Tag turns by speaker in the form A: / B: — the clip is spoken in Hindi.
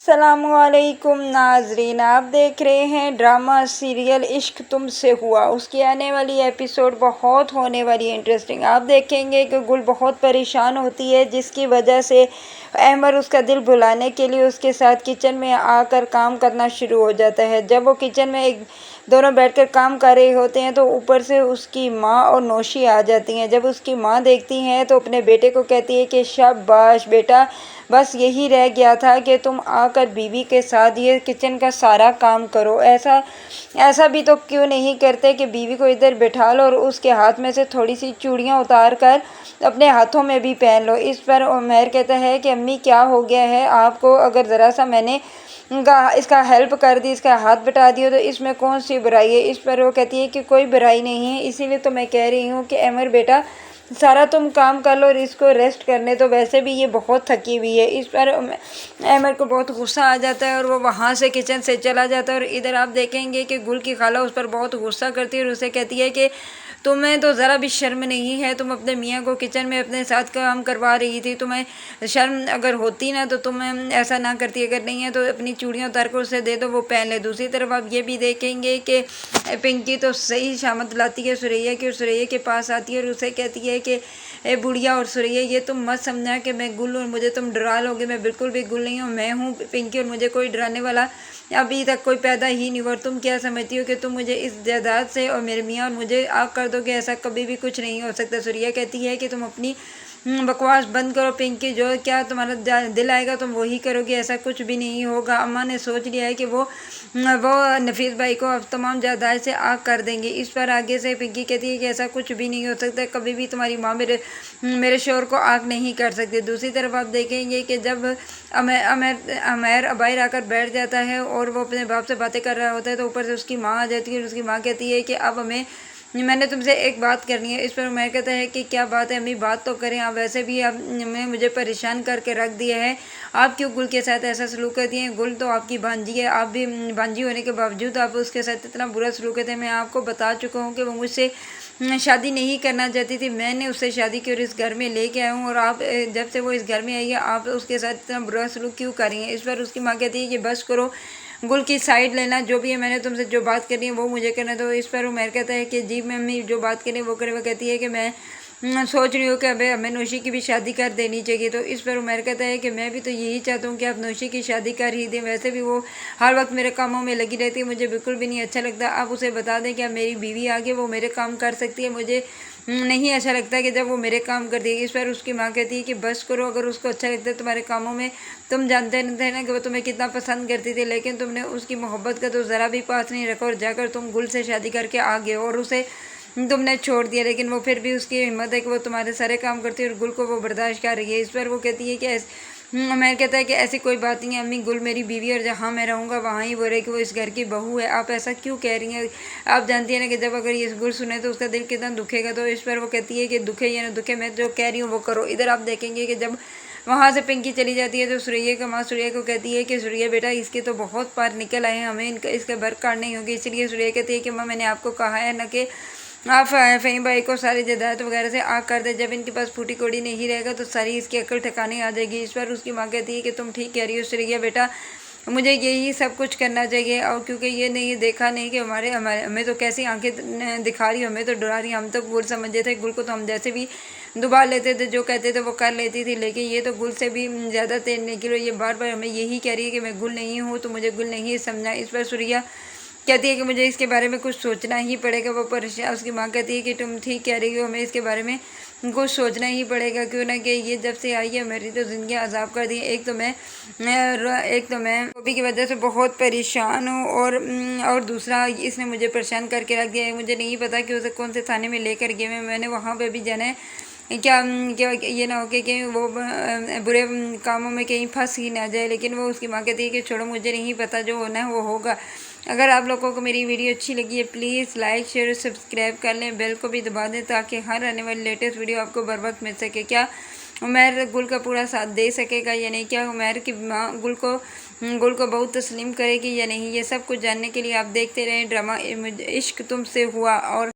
A: अस्सलामुअलैकुम नाजरीन, आप देख रहे हैं ड्रामा सीरियल इश्क तुमसे हुआ। उसकी आने वाली एपिसोड बहुत होने वाली इंटरेस्टिंग। आप देखेंगे कि गुल बहुत परेशान होती है, जिसकी वजह से अहमर उसका दिल भुलाने के लिए उसके साथ किचन में आकर काम करना शुरू हो जाता है। जब वो किचन में दोनों बैठकर काम कर रहे होते हैं तो ऊपर से उसकी माँ और नौशी आ जाती हैं। जब उसकी माँ देखती हैं तो अपने बेटे को कहती है कि शाबाश बेटा, बस यही रह गया था कि तुम आकर बीवी के साथ ये किचन का सारा काम करो। ऐसा ऐसा भी तो क्यों नहीं करते कि बीवी को इधर बिठा लो और उसके हाथ में से थोड़ी सी चूड़ियाँ उतार कर अपने हाथों में भी पहन लो। इस पर उमर कहता है कि अम्मी क्या हो गया है आपको, अगर ज़रा सा मैंने इसका हेल्प कर दी, इसका हाथ बटा दिया तो इसमें कौन सी बुराई है। इस पर वो कहती है कि कोई बुराई नहीं है, इसीलिए तो मैं कह रही हूँ कि अमर बेटा सारा तुम काम कर लो और इसको रेस्ट करने तो, वैसे भी ये बहुत थकी हुई है। इस पर अमर को बहुत गुस्सा आ जाता है और वो वहाँ से किचन से चला जाता है। और इधर आप देखेंगे कि गुल की खाला उस पर बहुत गुस्सा करती है और उसे कहती है कि तुम्हें तो ज़रा भी शर्म नहीं है, तुम अपने मियाँ को किचन में अपने साथ काम करवा रही थी, तुम्हें शर्म अगर होती ना तो तुम ऐसा ना करती। अगर नहीं है तो अपनी चूड़ियाँ उतार कर उसे दे दो, वो पहन ले। दूसरी तरफ आप ये भी देखेंगे कि पिंकी तो सही शामत लाती है सुरैया की और सुरैया के पास आती है और उसे कहती है कि ए बुढ़िया और सुरैया, ये तुम मत समझना कि मैं गुल और मुझे तुम डरा लोगे, मैं बिल्कुल भी गुल नहीं हूँ, मैं हूँ पिंकी और मुझे कोई डराने वाला अभी तक कोई पैदा ही नहीं हुआ। और तुम क्या समझती हो कि तुम मुझे इस जायदाद से और मेरे मियाँ और मुझे आग कर दोगे, ऐसा कभी भी कुछ नहीं हो सकता। सुरैया कहती है कि तुम अपनी बकवास बंद करो पिंकी, जो क्या तुम्हारा दिल आएगा तुम वही करोगे, ऐसा कुछ भी नहीं होगा। अम्मा ने सोच लिया है कि वो नफीस भाई को अब तमाम जायदाद से आग कर देंगे। इस पर आगे से पिंकी कहती है कि ऐसा कुछ भी नहीं हो सकता, कभी भी तुम्हारी माँ मेरे शोर को आग नहीं कर सकती। दूसरी तरफ आप देखेंगे कि जब अमर बाहर आकर बैठ जाता है और वो अपने बाप से बातें कर रहा होता है तो ऊपर से उसकी माँ आ जाती है और उसकी माँ कहती है कि अब मैंने तुमसे एक बात करनी है। इस पर मैं कहता है कि क्या बात है अम्मी, बात तो करें, आप वैसे भी आपने मुझे परेशान करके रख दिया है, आप क्यों गुल के साथ ऐसा सलूक करती हैं। गुल तो आपकी भांजी है, आप भी भांजी होने के बावजूद आप उसके साथ इतना बुरा सलूक करते हैं। मैं आपको बता चुका हूँ कि वो मुझसे शादी नहीं करना चाहती थी, मैंने उससे शादी की और इस घर में लेके आया हूँ और आप जब से वो इस घर में आई है आप उसके साथ इतना बुरा सलूक क्यों कर रही हैं। इस पर उसकी माँ कहती है कि बस करो, गुल की साइड लेना, जो भी है मैंने तुमसे जो बात करनी है वो मुझे करना। तो इस पर उमर कहता है कि जी मम्मी जो बात करें वो करे। वो कहती है कि मैं सोच रही हूँ कि अबे हमें नौशी की भी शादी कर देनी चाहिए। तो इस पर उमर कहता है कि मैं भी तो यही चाहता हूँ कि आप नौशी की शादी कर ही दें, वैसे भी वो हर वक्त मेरे कामों में लगी रहती है, मुझे बिल्कुल भी नहीं अच्छा लगता। आप उसे बता दें कि अब मेरी बीवी आगे वो मेरे काम कर सकती है, मुझे नहीं अच्छा लगता कि जब वो मेरे काम करती है। इस पर उसकी माँ कहती है कि बस करो, अगर उसको अच्छा लगता है तुम्हारे कामों में, तुम जानते थे ना कि वो तुम्हें कितना पसंद करती थी, लेकिन तुमने उसकी मोहब्बत का तो ज़रा भी पास नहीं रखा और जाकर तुम गुल से शादी करके आ गए और उसे तुमने छोड़ दिया। लेकिन वो फिर भी उसकी हिम्मत है कि वो तुम्हारे सारे काम करती है और गुल को वो बर्दाश्त कर रही है। इस पर वो कहती है कि मैं कहता है कि ऐसी कोई बात नहीं है अम्मी, गुल मेरी बीवी और जहाँ मैं रहूँगा वहाँ ही वो रहेगी, वो इस घर की बहू है, आप ऐसा क्यों कह रही हैं। आप जानती हैं ना कि जब अगर ये गुल सुने तो उसका दिल कितना दुखेगा। तो इस पर वो कहती है कि दुखे या ना दुखे, मैं जो कह रही हूँ वो करो। इधर आप देखेंगे कि जब वहाँ से पिंकी चली जाती है तो सुरैया का माँ सुरैया को कहती है कि सुरैया बेटा इसके तो बहुत पार निकल आए हैं, हमें इनका इसका बर काटनी होगी। इसलिए सुरैया कहती है कि माँ मैंने आपको कहा है ना कि आप फ़हीम भाई को सारी जायदाद वगैरह से आग कर दे, जब इनके पास फूटी कोड़ी नहीं रहेगा तो सारी इसकी अकल ठिकाने आ जाएगी। इस पर उसकी माँ कहती है कि तुम ठीक कह रही हो सुरैया बेटा, मुझे यही सब कुछ करना चाहिए। और क्योंकि ये नहीं देखा नहीं कि हमें तो कैसी आंखें दिखा रही, हमें तो डरा रही, हम तो गुल समझते थे, गुल को तो हम जैसे भी दुबा लेते थे, जो कहते थे वो कर लेती थी, लेकिन ये तो गुल से भी ज़्यादा तेज निकलो, ये बार बार हमें यही कह रही है कि मैं गुल नहीं हूँ तो मुझे गुल नहीं समझना। इस पर सुरैया कहती है कि मुझे इसके बारे में कुछ सोचना ही पड़ेगा। वो परेशान, उसकी माँ कहती है कि तुम ठीक कह रही हो, हमें इसके बारे में कुछ सोचना ही पड़ेगा, क्यों ना कि ये जब से आई है मेरी तो ज़िंदगी अजाब कर दी है। एक तो मैं बॉबी की वजह से बहुत परेशान हूँ और दूसरा इसने मुझे परेशान करके रख दिया है, मुझे नहीं पता कि उसे कौन से थाने में लेकर गए हैं, मैंने वहाँ पर भी जाना है, क्या क्या ये ना हो कि वो बुरे कामों में कहीं फंस ही ना जाए। लेकिन वो उसकी माँ कहती है कि छोड़ो, मुझे नहीं पता, जो होना है वो होगा। अगर आप लोगों को मेरी वीडियो अच्छी लगी है प्लीज़ लाइक शेयर और सब्सक्राइब कर लें, बेल को भी दबा दें ताकि हर आने वाली लेटेस्ट वीडियो आपको बर वक्त मिल सके। क्या उमर गुल का पूरा साथ दे सकेगा या नहीं, क्या उमर की माँ गुल को बहुत तस्लीम करेगी या नहीं, ये सब कुछ जानने के लिए आप देखते रहें ड्रामा इश्क तुमसे हुआ। और